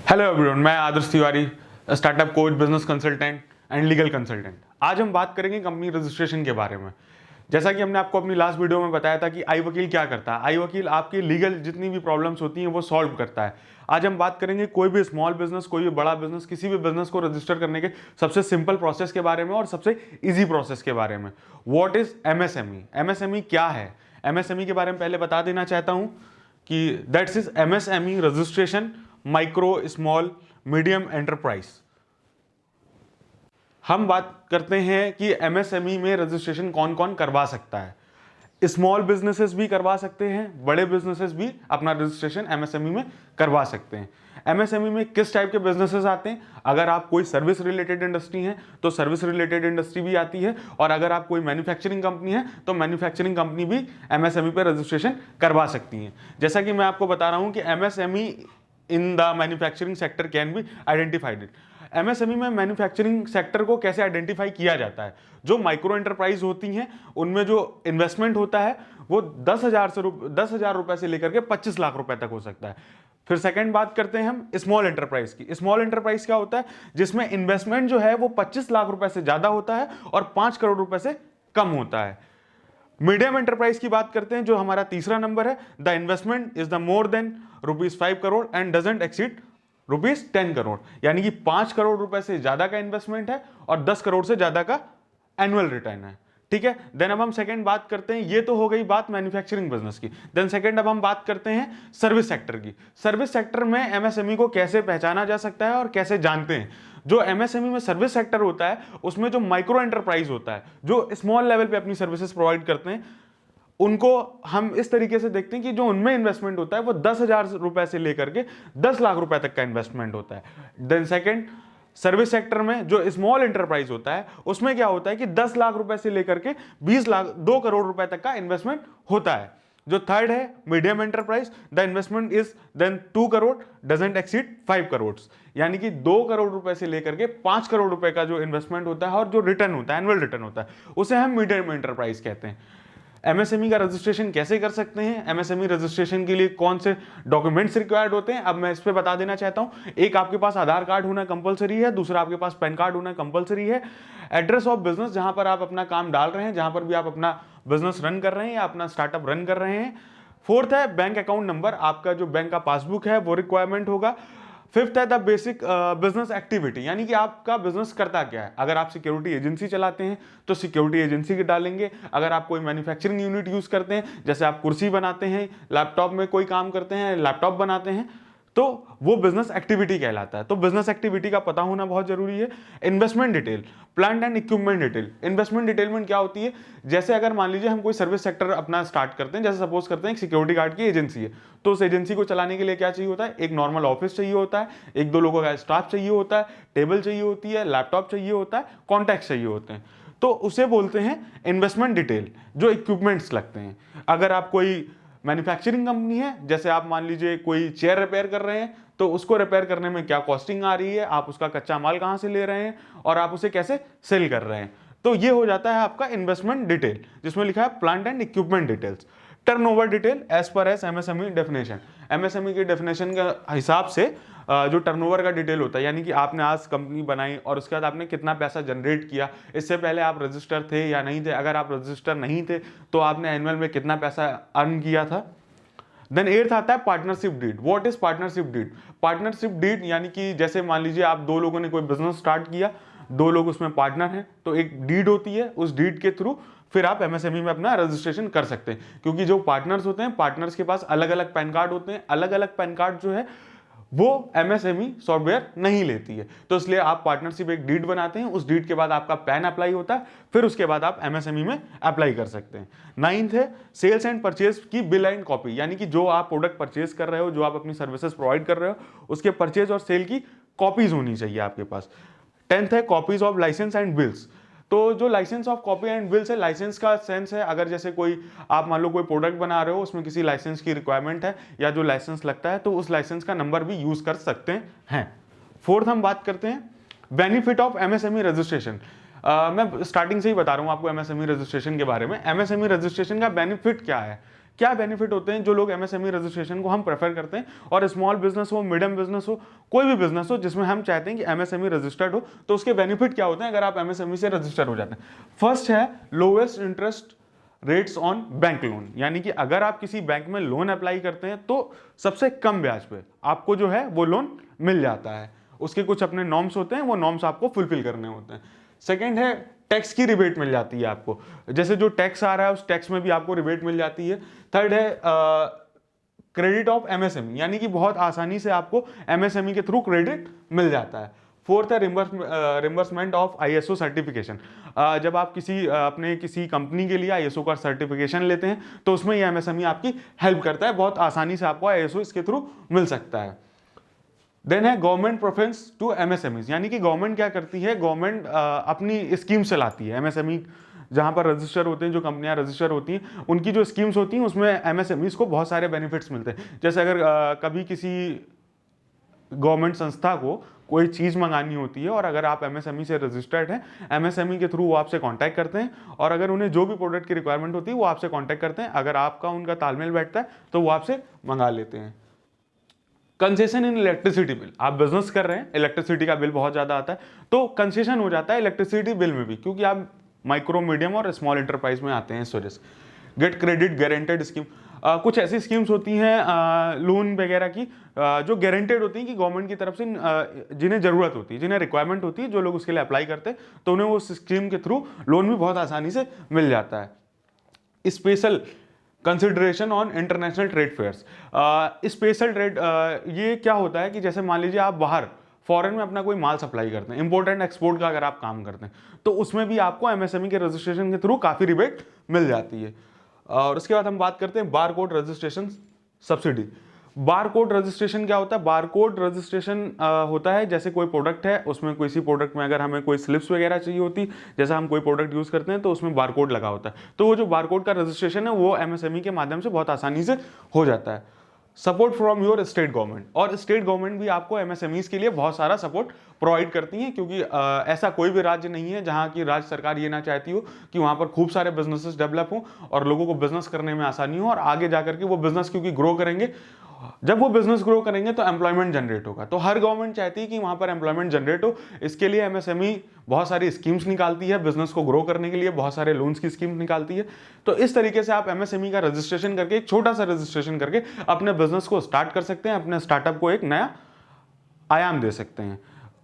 Hello everyone, मैं Adarsh Tiwari, startup coach, business consultant and legal consultant. आज हम बात करेंगे कंपनी रजिस्ट्रेशन के बारे में। जैसा कि हमने आपको अपनी लास्ट वीडियो में बताया था कि आई वकील क्या करता है। आई वकील आपकी लीगल जितनी भी प्रॉब्लम्स होती हैं वो सॉल्व करता है। आज हम बात करेंगे कोई भी स्मॉल बिजनेस, कोई भी बड़ा बिजनेस, किसी भी बिजनेस को रजिस्टर करने के सबसे सिंपल प्रोसेस के बारे में और सबसे ईजी प्रोसेस के बारे में। What is MSME? एमएसएमई क्या है? एमएसएमई के बारे में पहले बता देना चाहता हूं कि that's is MSME registration micro small medium enterprise. हम बात करते हैं कि एमएसएमई में रजिस्ट्रेशन कौन कौन करवा सकता है। स्मॉल बिजनेसेस भी करवा सकते हैं, बड़े बिजनेसेस भी अपना रजिस्ट्रेशन एमएसएमई में करवा सकते हैं। एमएसएमई में किस टाइप के बिजनेसेस आते हैं? अगर आप कोई सर्विस रिलेटेड इंडस्ट्री है तो सर्विस रिलेटेड इंडस्ट्री भी आती है, और अगर आप कोई मैन्युफैक्चरिंग कंपनी है तो मैन्युफैक्चरिंग कंपनी भी एमएसएमई पे रजिस्ट्रेशन करवा सकती है। जैसा कि मैं आपको बता रहा हूं कि MSME in the manufacturing sector can be identified. MSME में मैन्युफैक्चरिंग सेक्टर को कैसे आइडेंटिफाई किया जाता है? जो माइक्रो एंटरप्राइज होती हैं उनमें जो इन्वेस्टमेंट होता है वो 10,000 रुपए से लेकर के 25 लाख रुपए तक हो सकता है। फिर सेकंड बात करते हैं हम स्मॉल एंटरप्राइज की। स्मॉल एंटरप्राइज क्या होता है? जिसमें इन्वेस्टमेंट जो है वो 25 लाख रुपए से ज्यादा होता है और 5 करोड़ रुपए से कम होता है। मीडियम एंटरप्राइज की बात करते हैं, जो हमारा तीसरा नंबर है। The investment is the more than ₹5 crore and doesn't exceed ₹10 crore, यानी कि 5 करोड़ रुपए से ज्यादा का इन्वेस्टमेंट है और 10 करोड़ से ज्यादा का एनुअल रिटर्न है। ठीक है। देन अब हम सेकंड बात करते हैं, ये तो हो गई बात मैन्युफैक्चरिंग बिजनेस की। देन सेकंड अब हम बात करते हैं सर्विस सेक्टर की। सर्विस सेक्टर में एमएसएमई को कैसे पहचाना जा सकता है और कैसे जानते हैं? जो एमएसएमई में सर्विस सेक्टर होता है उसमें जो माइक्रो एंटरप्राइज होता है, जो स्मॉल लेवल पे अपनी सर्विसेज प्रोवाइड करते हैं, उनको हम इस तरीके से देखते हैं कि जो उनमें इन्वेस्टमेंट होता है वो 10,000 रुपए से लेकर के 10 लाख रुपए तक का इन्वेस्टमेंट होता है। देन सेकंड, सर्विस सेक्टर में जो स्मॉल एंटरप्राइज होता है उसमें क्या होता है कि 10 लाख रुपए से लेकर के 2 करोड़ रुपए तक का इन्वेस्टमेंट होता है। जो थर्ड है medium enterprise, the investment is then 2 crore doesn't exceed 5 crore, यानी कि 2 करोड़ रुपए से लेकर के 5 करोड़ रुपए का जो इन्वेस्टमेंट होता है और जो रिटर्न होता है, एनुअल रिटर्न होता है, उसे हम मीडियम एंटरप्राइज कहते हैं। एमएसएमई का रजिस्ट्रेशन कैसे कर सकते हैं? एमएसएमई रजिस्ट्रेशन के लिए कौन से डॉक्यूमेंट्स रिक्वायर्ड होते हैं, अब मैं इस पे बता देना चाहता हूं। एक, आपके पास आधार कार्ड होना कंपलसरी है। दूसरा, आपके पास पैन कार्ड होना कंपलसरी है। एड्रेस ऑफ बिजनेस, जहां पर आप अपना काम डाल रहे हैं, जहां पर भी आप अपना बिजनेस रन कर रहे हैं या अपना स्टार्टअप रन कर रहे हैं। फोर्थ है बैंक अकाउंट नंबर, आपका जो बैंक का पासबुक है वो रिक्वायरमेंट होगा। फिफ्थ है द बेसिक बिजनेस एक्टिविटी, यानी कि आपका बिजनेस करता क्या है। अगर आप सिक्योरिटी एजेंसी चलाते हैं तो सिक्योरिटी एजेंसी के डालेंगे। अगर आप कोई मैन्युफैक्चरिंग यूनिट यूज करते हैं, जैसे आप कुर्सी बनाते हैं, लैपटॉप में कोई काम करते हैं, लैपटॉप बनाते हैं, तो वो बिजनेस एक्टिविटी कहलाता है। तो बिजनेस एक्टिविटी का पता होना बहुत जरूरी है। Investment detail, plant and equipment detail. Investment detail में क्या होती है? जैसे अगर मान लीजिए हम कोई सर्विस सेक्टर अपना स्टार्ट करते हैं, जैसे सपोज करते हैं एक सिक्योरिटी गार्ड की एजेंसी है, तो उस एजेंसी को चलाने के लिए क्या चाहिए होता है? एक नॉर्मल ऑफिस चाहिए होता है, 1-2 लोगों का स्टाफ चाहिए होता है, टेबल चाहिए होती है, लैपटॉप चाहिए होता है, कॉन्टैक्ट चाहिए होते हैं। तो उसे बोलते हैं इन्वेस्टमेंट डिटेल, जो इक्विपमेंट्स लगते हैं। अगर आप कोई मैन्युफैक्चरिंग कंपनी है, जैसे आप मान लीजिए कोई चेयर रिपेयर कर रहे हैं, तो उसको रिपेयर करने में क्या कॉस्टिंग आ रही है, आप उसका कच्चा माल कहां से ले रहे हैं और आप उसे कैसे सेल कर रहे हैं, तो ये हो जाता है आपका इन्वेस्टमेंट डिटेल, जिसमें लिखा है plant and equipment details. Turnover detail as per as MSME definition. MSME के डेफिनेशन के हिसाब से जो टर्नओवर का डिटेल होता है, यानी कि आपने आज कंपनी बनाई और उसके बाद आपने कितना पैसा जनरेट किया, इससे पहले आप रजिस्टर थे या नहीं थे, अगर आप रजिस्टर नहीं थे तो आपने एनुअल में कितना पैसा अर्न किया था। देन एट्थ आता है partnership deed. What is partnership deed? Partnership deed यानी कि जैसे मान लीजिए आप 2 लोगों ने कोई बिजनेस स्टार्ट किया, 2 लोग उसमें पार्टनर हैं, तो एक डीड होती है, उस डीड के थ्रू फिर आप एमएसएमई में अपना रजिस्ट्रेशन कर सकते हैं। क्योंकि जो पार्टनर्स होते हैं, पार्टनर्स के पास अलग अलग पैन कार्ड होते हैं, अलग अलग पैन कार्ड जो है वो एमएसएमई सॉफ्टवेयर नहीं लेती है, तो इसलिए आप पार्टनरशिप एक डीड बनाते हैं, उस डीड के बाद आपका पैन अप्लाई होता है, फिर उसके बाद आप एमएसएमई में अप्लाई कर सकते हैं। 9th है सेल्स एंड परचेज की बिल एंड कॉपी, यानी कि जो आप प्रोडक्ट परचेज कर रहे हो, जो आप अपनी सर्विसेज प्रोवाइड कर रहे हो, उसके परचेज और सेल की कॉपीज होनी चाहिए आपके पास। 10th है copies of licence and bills. तो जो licence of copy and bills है, लाइसेंस का सेंस है, अगर जैसे कोई आप मान लो कोई प्रोडक्ट बना रहे हो, उसमें किसी लाइसेंस की रिक्वायरमेंट है या जो लाइसेंस लगता है, तो उस लाइसेंस का नंबर भी यूज कर सकते हैं। 4th हम बात करते हैं बेनिफिट ऑफ एमएसएमई रजिस्ट्रेशन। मैं स्टार्टिंग से ही बता रहा हूं आपको एमएसएमई रजिस्ट्रेशन के बारे में। एमएसएमई रजिस्ट्रेशन का बेनिफिट क्या है क्या बेनिफिट होते हैं जो लोग एमएसएमई रजिस्ट्रेशन को हम प्रेफर करते हैं, और स्मॉल बिजनेस हो, मीडियम बिजनेस हो, कोई भी बिजनेस हो जिसमें हम चाहते हैं कि एमएसएमई रजिस्टर्ड हो, तो उसके बेनिफिट क्या होते हैं अगर आप एमएसएमई से रजिस्टर हो जाते हैं। फर्स्ट है lowest interest rates on bank loan, यानी कि अगर आप किसी बैंक में लोन अप्लाई करते हैं तो सबसे कम ब्याज पे आपको जो है वो लोन मिल जाता है। उसके कुछ अपने नॉर्म्स होते हैं, वो नॉर्म्स आपको फुलफिल करने होते हैं। सेकंड है टैक्स की रिबेट मिल जाती है आपको, जैसे जो टैक्स आ रहा है उस टैक्स में भी आपको रिबेट मिल जाती है। थर्ड है क्रेडिट ऑफ एमएसएमई, यानी कि बहुत आसानी से आपको एमएसएमई के थ्रू क्रेडिट मिल जाता है। फोर्थ है रिम्बर्समेंट ऑफ आईएसओ सर्टिफिकेशन, जब आप अपने किसी कंपनी के लिए आईएसओ का सर्टिफिकेशन लेते हैं तो उसमें ये एमएसएमई आपकी हेल्प करता है, बहुत आसानी से आपको आईएसओ इसके थ्रू मिल सकता है। देन है गवर्नमेंट प्रेफरेंस टू एमएसएमईज, यानी कि गवर्नमेंट क्या करती है, गवर्नमेंट अपनी स्कीम चलाती है। एमएसएमई जहां पर रजिस्टर होते हैं, जो कंपनियां रजिस्टर होती हैं, उनकी जो स्कीम्स होती हैं उसमें एमएसएमईज को बहुत सारे बेनिफिट्स मिलते हैं। जैसे अगर कभी किसी गवर्नमेंट संस्था को कोई चीज मंगानी होती है और अगर आप एमएसएमई से रजिस्टर्ड हैं, एमएसएमई के थ्रू वो आपसे कांटेक्ट करते हैं और अगर उन्हें जो भी प्रोडक्ट की रिक्वायरमेंट होती है वो आपसे कांटेक्ट करते हैं। अगर आपका उनका तालमेल बैठता है तो वो आपसे मंगा लेते हैं। कंसेशन इन इलेक्ट्रिसिटी बिल, आप बिजनेस कर रहे हैं, इलेक्ट्रिसिटी का बिल बहुत ज्यादा आता है तो कंसेशन हो जाता है इलेक्ट्रिसिटी बिल में भी, क्योंकि आप माइक्रो, मीडियम और स्मॉल एंटरप्राइज में आते हैं इस वजह से। गेट क्रेडिट गारंटेड स्कीम, कुछ ऐसी स्कीम्स होती हैं लोन वगैरह की जो गारंटेड होती हैं कि गवर्नमेंट की तरफ से जिन्हें जरूरत होती है, जिन्हें रिक्वायरमेंट होती है, जो लोग उसके लिए अप्लाई करते हैं तो उन्हें वो स्कीम के थ्रू लोन भी बहुत आसानी से मिल जाता है। Special consideration on international trade fairs, special trade, ये क्या होता है कि जैसे मान लीजिए आप बाहर फॉरेन में अपना कोई माल सप्लाई करते हैं, इंपोर्ट एंड एक्सपोर्ट का अगर आप काम करते हैं तो उसमें भी आपको एमएसएमई के रजिस्ट्रेशन के थ्रू काफी रिबेट मिल जाती है। और उसके बाद हम बात करते हैं bar code registration subsidy. Bar code registration क्या होता है? बार कोड रजिस्ट्रेशन होता है जैसे कोई प्रोडक्ट है, उसमें किसी प्रोडक्ट में अगर हमें कोई स्लिप्स वगैरह चाहिए होती, जैसा हम कोई प्रोडक्ट यूज करते हैं तो उसमें बार कोड लगा होता है, तो वो जो बार कोड का रजिस्ट्रेशन है वो एमएसएमई के माध्यम से बहुत आसानी से हो जाता है। Support from your state government, और स्टेट गवर्नमेंट भी आपको एमएसएमईज के लिए बहुत सारा सपोर्ट प्रोवाइड करती हैं, क्योंकि ऐसा कोई भी राज्य नहीं है जहां की राज्य सरकार ये ना चाहती हो कि वहां पर खूब सारे बिजनेसेस डेवलप हो और लोगों को बिजनेस करने में आसानी हो, और आगे जाकर के वो बिजनेस क्योंकि ग्रो करेंगे, जब वो बिजनेस ग्रो करेंगे तो एम्प्लॉयमेंट जनरेट होगा, तो हर गवर्नमेंट चाहती है कि वहां पर एम्प्लॉयमेंट जनरेट हो। इसके लिए एमएसएमई बहुत सारी स्कीम्स निकालती है, बिजनेस को ग्रो करने के लिए बहुत सारे लोन्स की स्कीम निकालती है। तो इस तरीके से आप एमएसएमई का रजिस्ट्रेशन करके, एक छोटा सा रजिस्ट्रेशन करके अपने बिजनेस को स्टार्ट कर सकते हैं, अपने स्टार्टअप को एक नया आयाम दे सकते हैं।